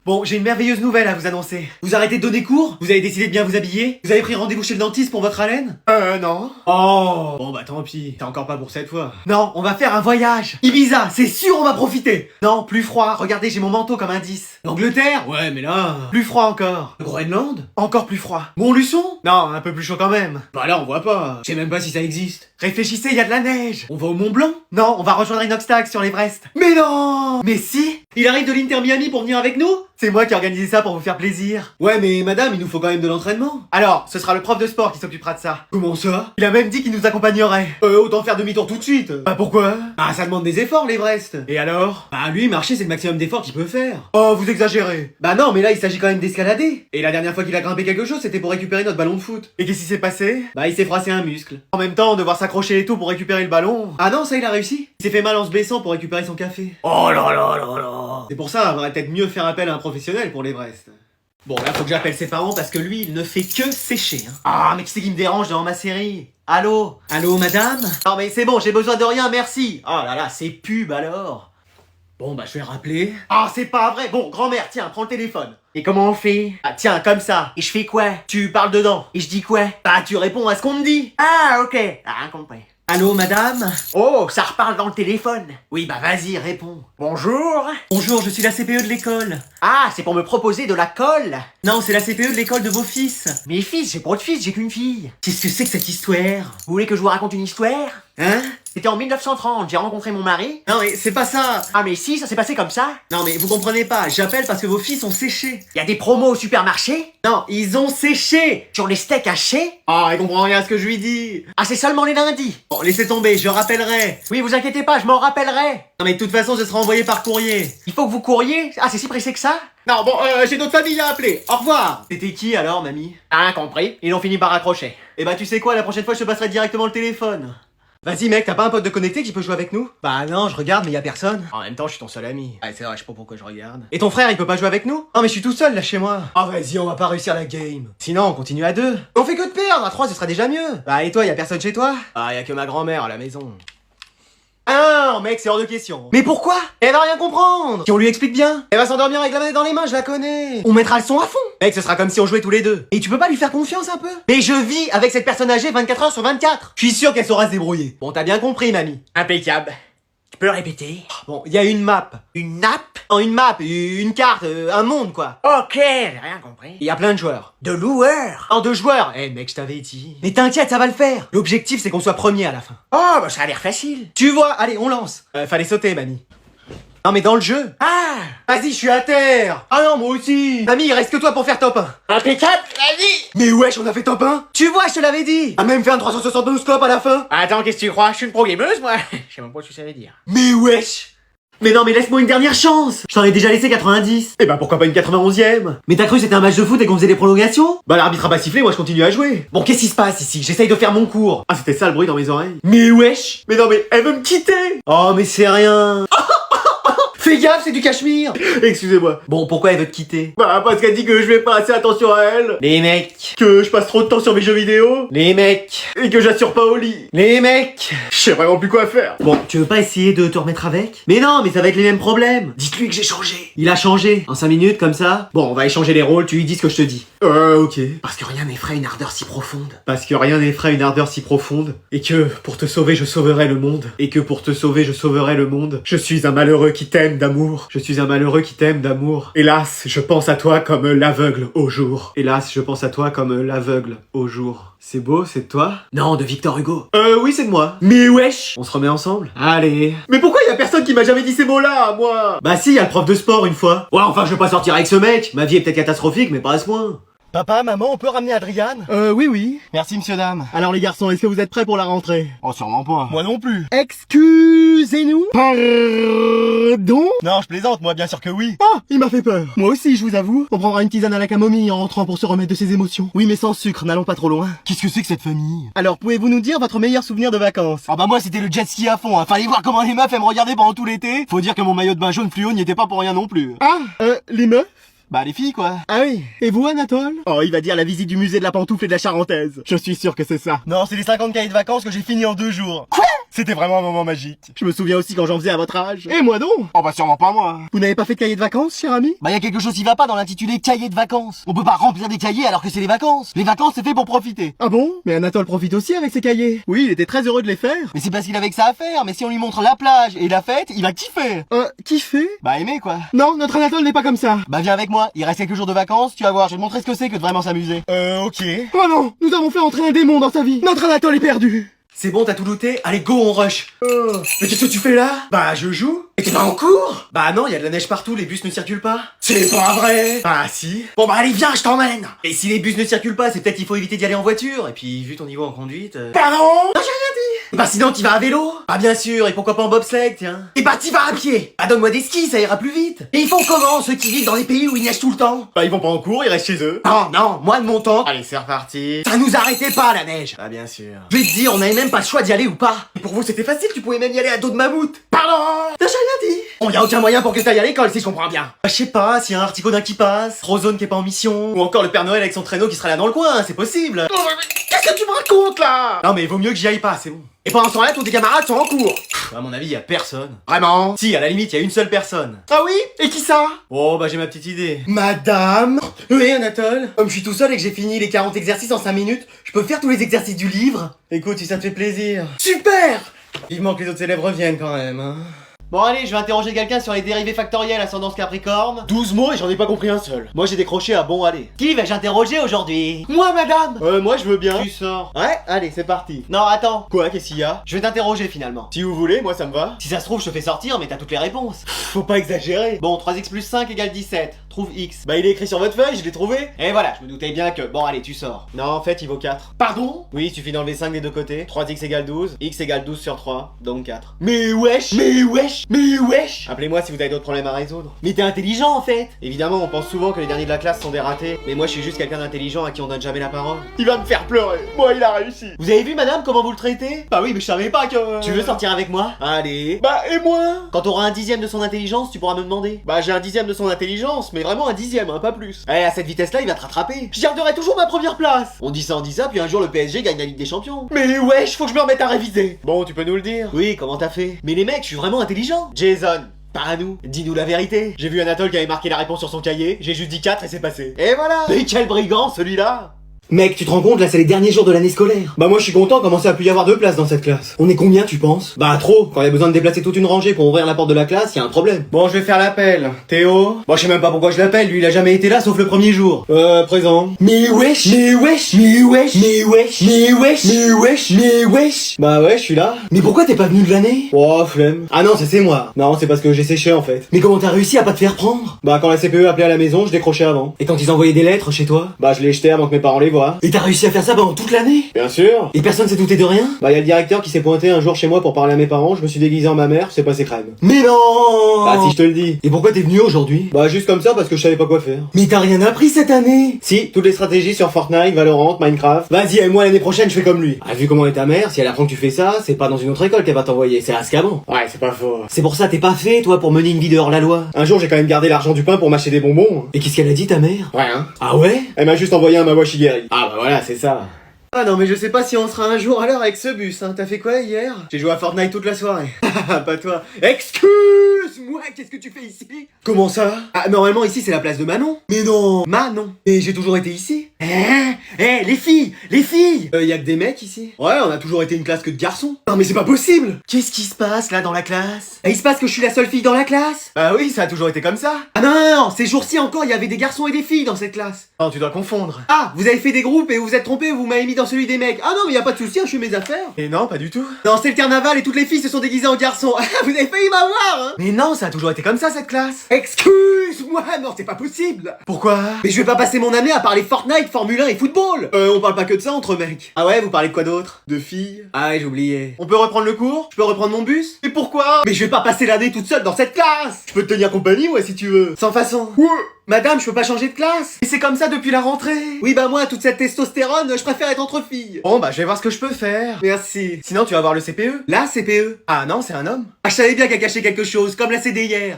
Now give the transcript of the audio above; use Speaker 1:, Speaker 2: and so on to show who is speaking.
Speaker 1: Bon, j'ai une merveilleuse nouvelle à vous annoncer. Vous arrêtez de donner cours? Vous avez décidé de bien vous habiller? Vous avez pris rendez-vous chez le dentiste pour votre haleine? Non. Oh. Bon bah tant pis, t'es encore pas pour cette fois. Non, on va faire un voyage. Ibiza, c'est sûr on va profiter. Non, plus froid, regardez j'ai mon manteau comme indice. L'Angleterre? Ouais mais là... Plus froid encore. Le Groenland? Encore plus froid. Montluçon? Non, un peu plus chaud quand même. Bah là on voit pas. Je sais même pas si ça existe. Réfléchissez, il y a de la neige. On va au Mont Blanc? Non, on va rejoindre Inoxtag sur l'Everest. Mais non! Mais si! Il arrive de l'Inter Miami pour venir avec nous? C'est moi qui ai organisé ça pour vous faire plaisir. Ouais mais madame, il nous faut quand même de l'entraînement. Alors, ce sera le prof de sport qui s'occupera de ça. Comment ça? Il a même dit qu'il nous accompagnerait. Autant faire demi-tour tout de suite. Bah pourquoi? Bah ça demande des efforts l'Everest. Et alors? Bah lui, marcher c'est le maximum d'efforts qu'il peut faire. Oh, vous exagérez. Bah non, mais là il s'agit quand même d'escalader. Et la dernière fois qu'il a grimpé quelque chose, c'était pour récupérer notre ballon de foot. Et qu'est-ce qui s'est passé? Bah il s'est froissé un muscle. En même temps, devoir s'accrocher et tout pour récupérer le ballon. Ah non, ça il a réussi. Il s'est fait mal en se baissant pour récupérer son café. Oh là là là là. C'est pour ça, on va peut-être mieux faire appel à un professionnel pour l'Everest. Bon, là, faut que j'appelle ses parents parce que lui, il ne fait que sécher. Hein. Ah, mais qui c'est qui me dérange dans ma série? Allô? Allô, madame? Non, mais c'est bon, j'ai besoin de rien, merci. Oh là là, c'est pub alors. Bon, bah, je vais rappeler. Ah, c'est pas vrai. Bon, grand-mère, tiens, prends le téléphone. Et comment on fait? Ah, tiens, comme ça. Et je fais quoi? Tu parles dedans. Et je dis quoi? Bah, tu réponds à ce qu'on te dit. Ah, ok. Ah, compris. Allô, madame? Oh, ça reparle dans le téléphone. Oui, bah vas-y, réponds. Bonjour. Bonjour, je suis la CPE de l'école. Ah, c'est pour me proposer de la colle? Non, c'est la CPE de l'école de vos fils. Mes fils? J'ai pas de fils, j'ai qu'une fille. Qu'est-ce que c'est que cette histoire? Vous voulez que je vous raconte une histoire? Hein? C'était en 1930, j'ai rencontré mon mari. Non mais c'est pas ça. Ah mais si, ça s'est passé comme ça. Non mais vous comprenez pas, j'appelle parce que vos fils ont séché. Y a des promos au supermarché? Non, ils ont séché. Sur les steaks hachés? Ah, il comprend rien à ce que je lui dis. Ah, c'est seulement les lundis. Bon, laissez tomber, je rappellerai. Oui, vous inquiétez pas, je m'en rappellerai. Non mais de toute façon, ce sera envoyé par courrier. Il faut que vous courriez? Ah, c'est si pressé que ça? Non, bon, j'ai d'autres familles à appeler. Au revoir. C'était qui alors, mamie? Ah, compris. Ils ont fini par raccrocher. Eh bah tu sais quoi, la prochaine fois je te passerai directement le téléphone. Vas-y mec, t'as pas un pote de connecté qui peut jouer avec nous? Bah non, je regarde mais y a personne. En même temps, je suis ton seul ami. Ah c'est vrai, je sais pas pourquoi je regarde. Et ton frère, il peut pas jouer avec nous? Non mais je suis tout seul là chez moi. Ah vas-y, on va pas réussir la game. Sinon, on continue à 2. On fait que de perdre, à 3 ce sera déjà mieux. Bah et toi, y a personne chez toi? Ah, y a que ma grand-mère à la maison. Ah non, mec, c'est hors de question. Mais pourquoi? Elle va rien comprendre. Si on lui explique bien, elle va s'endormir avec la manette dans les mains, je la connais. On mettra le son à fond. Mec, ce sera comme si on jouait tous les deux. Et tu peux pas lui faire confiance un peu? Mais je vis avec cette personne âgée 24 heures sur 24. Je suis sûr qu'elle saura se débrouiller. Bon, t'as bien compris, mamie. Impeccable. Tu peux le répéter? Bon, il y a une map. Une nappe? Non, une map, une carte, un monde quoi. Ok, j'ai rien compris. Il y a plein de joueurs. De loueurs? Non, de joueurs. Eh mec, je t'avais dit. Mais t'inquiète, ça va le faire. L'objectif c'est qu'on soit premier à la fin. Oh, bah ça a l'air facile. Tu vois, allez, on lance. Fallait sauter, mamie. Non mais dans le jeu. Ah, vas-y, je suis à terre. Ah non, moi aussi. Mamie, il reste que toi pour faire top 1. Impeccable, vas-y. Mais wesh, on a fait top 1. Tu vois, je te l'avais dit. A même fait un 372 scope à la fin. Attends, qu'est-ce que tu crois? Je suis une pro gameuse, moi. Je sais même pas ce que ça veut dire. Mais wesh. Mais non mais laisse-moi une dernière chance. Je t'en ai déjà laissé 90. Eh bah pourquoi pas une 91ème? Mais t'as cru c'était un match de foot et qu'on faisait des prolongations? Bah l'arbitre a pas sifflé, moi je continue à jouer. Bon qu'est-ce qui se passe ici? J'essaye de faire mon cours. Ah c'était ça le bruit dans mes oreilles. Mais wesh. Mais non mais elle veut me quitter. Oh mais c'est rien. Fais gaffe, c'est du cachemire. Excusez-moi. Bon, pourquoi elle veut te quitter? Bah, parce qu'elle dit que je vais pas assez attention à elle. Les mecs. Que je passe trop de temps sur mes jeux vidéo. Les mecs. Et que j'assure pas au lit. Les mecs. Je sais vraiment plus quoi faire. Bon, tu veux pas essayer de te remettre avec? Mais non, mais ça va être les mêmes problèmes. Dites-lui que j'ai changé. Il a changé. En 5 minutes, comme ça. Bon, on va échanger les rôles, tu lui dis ce que je te dis. Ok. Parce que rien n'effraie une ardeur si profonde. Parce que rien n'effraie une ardeur si profonde. Et que, pour te sauver, je sauverai le monde. Et que pour te sauver, je sauverai le monde. Je suis un malheureux qui t'aime d'amour. Je suis un malheureux qui t'aime d'amour. Hélas, je pense à toi comme l'aveugle au jour. Hélas, je pense à toi comme l'aveugle au jour. C'est beau, c'est de toi? Non, de Victor Hugo. Oui, c'est de moi. Mais wesh! On se remet ensemble? Allez. Mais pourquoi y a personne qui m'a jamais dit ces mots-là, moi? Bah si, y a le prof de sport une fois. Ouais, enfin, je vais pas sortir avec ce mec. Ma vie est peut-être catastrophique, mais pas à ce point. Papa, maman, on peut ramener Adriane? Oui. Merci, monsieur, dame. Alors, les garçons, est-ce que vous êtes prêts pour la rentrée? Oh, sûrement pas. Moi non plus. Excusez-nous? Pardon? Non, je plaisante, moi, bien sûr que oui. Oh, il m'a fait peur. Moi aussi, je vous avoue. On prendra une tisane à la camomille en rentrant pour se remettre de ses émotions. Oui, mais sans sucre, n'allons pas trop loin. Qu'est-ce que c'est que cette famille? Alors, pouvez-vous nous dire votre meilleur souvenir de vacances? Ah bah moi, c'était le jet ski à fond, hein. Fallait voir comment les meufs elles me regardaient pendant tout l'été. Faut dire que mon maillot de bain jaune fluo n'y était pas pour rien non plus. Ah, les meufs? Bah les filles quoi. Ah oui. Et vous Anatole? Oh il va dire la visite du musée de la pantoufle et de la charentaise. Je suis sûr que c'est ça. Non c'est les 50 cahiers de vacances que j'ai fini en 2 jours. Quoi?
Speaker 2: C'était vraiment un moment magique.
Speaker 3: Je me souviens aussi quand j'en faisais à votre âge. Et moi donc?
Speaker 2: Oh bah sûrement pas moi.
Speaker 3: Vous n'avez pas fait de cahier de vacances, cher ami?
Speaker 4: Bah y a quelque chose qui va pas dans l'intitulé cahier de vacances. On peut pas remplir des cahiers alors que c'est les vacances. Les vacances c'est fait pour profiter.
Speaker 3: Ah bon? Mais Anatole profite aussi avec ses cahiers. Oui, il était très heureux de les faire.
Speaker 4: Mais c'est parce qu'il avait que ça à faire. Mais si on lui montre la plage et la fête, il va kiffer.
Speaker 3: Kiffer?
Speaker 4: Bah aimer quoi.
Speaker 3: Non, notre Anatole n'est pas comme ça.
Speaker 4: Bah viens avec moi, il reste quelques jours de vacances, tu vas voir, je vais te montrer ce que c'est que de vraiment s'amuser.
Speaker 2: Ok.
Speaker 3: Oh non, nous avons fait entrer un démon dans sa vie. Notre Anatole est perdu.
Speaker 1: C'est bon, t'as tout looté? Allez, go, on rush. Mais qu'est-ce que tu fais là? Bah, je joue. Et t'es pas en cours? Bah non, y a de la neige partout, les bus ne circulent pas. C'est pas vrai. Ah si. Bon bah allez, viens, je t'emmène. Et si les bus ne circulent pas, c'est peut-être qu'il faut éviter d'y aller en voiture. Et puis, vu ton niveau en conduite... Pardon? Non, j'ai rien dit. Bah sinon, t'y vas à vélo? Bah bien sûr, et pourquoi pas en bobsleigh, tiens. Et bah t'y vas à pied. Bah donne-moi des skis, ça ira plus vite. Et ils font comment, ceux qui vivent dans les pays où il neige tout le temps?
Speaker 2: Bah ils vont pas en cours, ils restent chez eux.
Speaker 1: Non, moi de mon temps...
Speaker 2: Allez, c'est reparti.
Speaker 1: Ça nous arrêtait pas la neige.
Speaker 2: Ah bien sûr.
Speaker 1: Je vais te dire, on avait même pas le choix d'y aller ou pas. Pour vous, c'était facile, tu pouvais même y aller à dos de mammouth. Pardon. J'ai rien dit. Bon, y a aucun moyen pour que t'ailles à l'école si je comprends bien. Bah, je sais pas, s'il y a un articodin qui passe, Frozone qui est pas en mission, ou encore le Père Noël avec son traîneau qui sera là dans le coin, c'est possible.
Speaker 2: Qu'est-ce que tu me racontes là?
Speaker 1: Non mais vaut mieux que j'y aille pas, c'est bon. Et pendant ce temps-là, tous tes camarades sont en cours. À mon avis, y a personne.
Speaker 2: Vraiment?
Speaker 1: Si, à la limite, y a une seule personne.
Speaker 2: Ah oui? Et qui ça?
Speaker 1: Oh, bah j'ai ma petite idée. Madame? Oui, Anatole? Comme je suis tout seul et que j'ai fini les 40 exercices en 5 minutes, je peux faire tous les exercices du livre? Écoute, si ça te fait plaisir. Super! Vivement que les autres élèves reviennent quand même, hein. Bon allez, je vais interroger quelqu'un sur les dérivés factoriels ascendance Capricorne.
Speaker 2: 12 mots et j'en ai pas compris un seul.
Speaker 1: Moi j'ai décroché à bon aller. Qui vais-je interroger aujourd'hui?
Speaker 2: Moi madame? Moi je veux bien.
Speaker 1: Tu sors.
Speaker 2: Ouais, allez, c'est parti.
Speaker 1: Non, attends.
Speaker 2: Quoi, qu'est-ce qu'il y a?
Speaker 1: Je vais t'interroger finalement.
Speaker 2: Si vous voulez, moi ça me va.
Speaker 1: Si ça se trouve, je te fais sortir, mais t'as toutes les réponses.
Speaker 2: Faut pas exagérer.
Speaker 1: Bon, 3x plus 5 égale 17. Trouve x.
Speaker 2: Bah il est écrit sur votre feuille, je l'ai trouvé.
Speaker 1: Et voilà, je me doutais bien que... Bon, allez, tu sors.
Speaker 2: Non, en fait, il vaut 4.
Speaker 1: Pardon?
Speaker 2: Oui, il suffit d'enlever 5 des deux côtés. 3x égale 12, x égale 12 sur 3, donc 4.
Speaker 1: Mais wesh! Mais wesh! Mais wesh!
Speaker 2: Appelez-moi si vous avez d'autres problèmes à résoudre.
Speaker 1: Mais t'es intelligent en fait!
Speaker 2: Évidemment, on pense souvent que les derniers de la classe sont des ratés, mais moi je suis juste quelqu'un d'intelligent à qui on donne jamais la parole.
Speaker 3: Il va me faire pleurer. Moi, il a réussi.
Speaker 1: Vous avez vu madame comment vous le traitez? Bah oui, mais je savais pas que... Tu veux sortir avec moi?
Speaker 2: Allez.
Speaker 3: Bah, et moi?
Speaker 1: Quand t'auras un dixième de son intelligence, tu pourras me demander.
Speaker 2: Bah j'ai un dixième de son intelligence, mais vraiment un dixième, hein, pas plus.
Speaker 1: Eh, à cette vitesse-là, il va te rattraper. Je garderai toujours ma première place. On dit ça, puis un jour le PSG gagne la Ligue des Champions.
Speaker 3: Mais wesh, faut que je me remette à réviser.
Speaker 2: Bon, tu peux nous le dire?
Speaker 1: Oui, comment t'as fait? Mais les mecs, je suis vraiment intelligent.
Speaker 2: Jason.
Speaker 1: Pas à nous. Dis-nous la vérité.
Speaker 2: J'ai vu Anatole qui avait marqué la réponse sur son cahier, j'ai juste dit 4 et c'est passé.
Speaker 1: Et voilà. Mais quel brigand celui-là!
Speaker 5: Mec, tu te rends compte, là c'est les derniers jours de l'année scolaire.
Speaker 1: Bah moi je suis content, commencer à plus y avoir de place dans cette classe.
Speaker 5: On est combien, tu penses?
Speaker 1: Bah trop, quand il y a besoin de déplacer toute une rangée pour ouvrir la porte de la classe, y a un problème.
Speaker 2: Bon, je vais faire l'appel. Théo?
Speaker 1: Bon, je sais même pas pourquoi je l'appelle, lui il a jamais été là sauf le premier jour.
Speaker 2: Présent.
Speaker 5: Mais wesh, mais wesh, mais wesh, mais wesh, mais wesh, mais wesh, mais wesh.
Speaker 2: Bah ouais, je suis là.
Speaker 5: Mais pourquoi t'es pas venu de l'année?
Speaker 2: Oh, flemme.
Speaker 1: Ah non, c'est moi.
Speaker 2: Non, c'est parce que j'ai séché en fait.
Speaker 5: Mais comment t'as réussi à pas te faire prendre?
Speaker 2: Bah quand la CPE appelait à la maison, je décrochais avant.
Speaker 5: Et quand ils envoyaient des lettres chez toi?
Speaker 2: Bah je l'ai jeté avant que mes parents les voient.
Speaker 5: Et t'as réussi à faire ça pendant toute l'année?
Speaker 2: Bien sûr.
Speaker 5: Et personne s'est douté de rien?
Speaker 2: Bah y a le directeur qui s'est pointé un jour chez moi pour parler à mes parents, je me suis déguisé en ma mère, c'est passé crème.
Speaker 5: Mais non!
Speaker 2: Ah si je te le dis.
Speaker 5: Et pourquoi t'es venu aujourd'hui?
Speaker 2: Bah juste comme ça parce que je savais pas quoi faire.
Speaker 5: Mais t'as rien appris cette année?
Speaker 2: Si, toutes les stratégies sur Fortnite, Valorant, Minecraft.
Speaker 5: Vas-y, et moi l'année prochaine je fais comme lui.
Speaker 2: Ah vu comment est ta mère, si elle apprend que tu fais ça, c'est pas dans une autre école qu'elle va t'envoyer, c'est à Azkaban. Ouais, c'est pas faux.
Speaker 5: C'est pour ça t'es pas fait, toi, pour mener une vie de hors la loi.
Speaker 2: Un jour j'ai quand même gardé l'argent du pain pour m'acheter des bonbons.
Speaker 5: Et qu'est-ce qu'elle a dit ta mère?
Speaker 2: Rien.
Speaker 5: Ah ouais?
Speaker 2: Elle m'a juste envoyé un Mawashigari. Ah bah voilà, c'est ça.
Speaker 1: Ah non mais je sais pas si on sera un jour à l'heure avec ce bus, hein. T'as fait quoi hier? J'ai joué à Fortnite toute la soirée. Pas toi. Excuse-moi, qu'est-ce que tu fais ici?
Speaker 5: Comment ça?
Speaker 1: Ah normalement ici c'est la place de Manon.
Speaker 5: Mais non!
Speaker 1: Manon. Et j'ai toujours été ici.
Speaker 5: Les filles! Les filles!
Speaker 1: Y a que des mecs ici? Ouais, on a toujours été une classe que de garçons.
Speaker 5: Non mais c'est pas possible!
Speaker 1: Qu'est-ce qui se passe là dans la classe?
Speaker 5: Il se passe que je suis la seule fille dans la classe?
Speaker 1: Bah oui, ça a toujours été comme ça.
Speaker 5: Ah non, ces jours-ci encore, il y avait des garçons et des filles dans cette classe.
Speaker 1: Non, tu dois confondre.
Speaker 5: Ah, vous avez fait des groupes et vous vous êtes trompé, vous m'avez mis dans celui des mecs. Ah non, mais y a pas de souci, hein, je fais mes affaires.
Speaker 1: Et non, pas du tout.
Speaker 5: Non, c'est le carnaval et toutes les filles se sont déguisées en garçons. Vous avez failli m'avoir, hein?
Speaker 1: Mais non, ça a toujours été comme ça cette classe.
Speaker 5: Excuse-moi, non, c'est pas possible.
Speaker 1: Pourquoi?
Speaker 5: Mais je vais pas passer mon année à parler Fortnite, Formule 1 et football.
Speaker 1: On parle pas que de ça entre mecs. Ah ouais, vous parlez de quoi d'autre? De filles? Ah ouais, j'ai oublié. On peut reprendre le cours? Je peux reprendre mon bus? Et pourquoi?
Speaker 5: Mais je vais pas passer l'année toute seule dans cette classe.
Speaker 1: Je peux te tenir compagnie, moi, si tu veux. Sans façon.
Speaker 5: Madame, je peux pas changer de classe.
Speaker 1: Et c'est comme ça depuis la rentrée.
Speaker 5: Oui, bah moi, toute cette testostérone, je préfère être entre filles.
Speaker 1: Bon, bah je vais voir ce que je peux faire.
Speaker 5: Merci.
Speaker 1: Sinon, tu vas voir le CPE.
Speaker 5: La CPE.
Speaker 1: Ah non, c'est un homme.
Speaker 5: Ah, je savais bien qu'elle cachait quelque chose, comme la CD hier.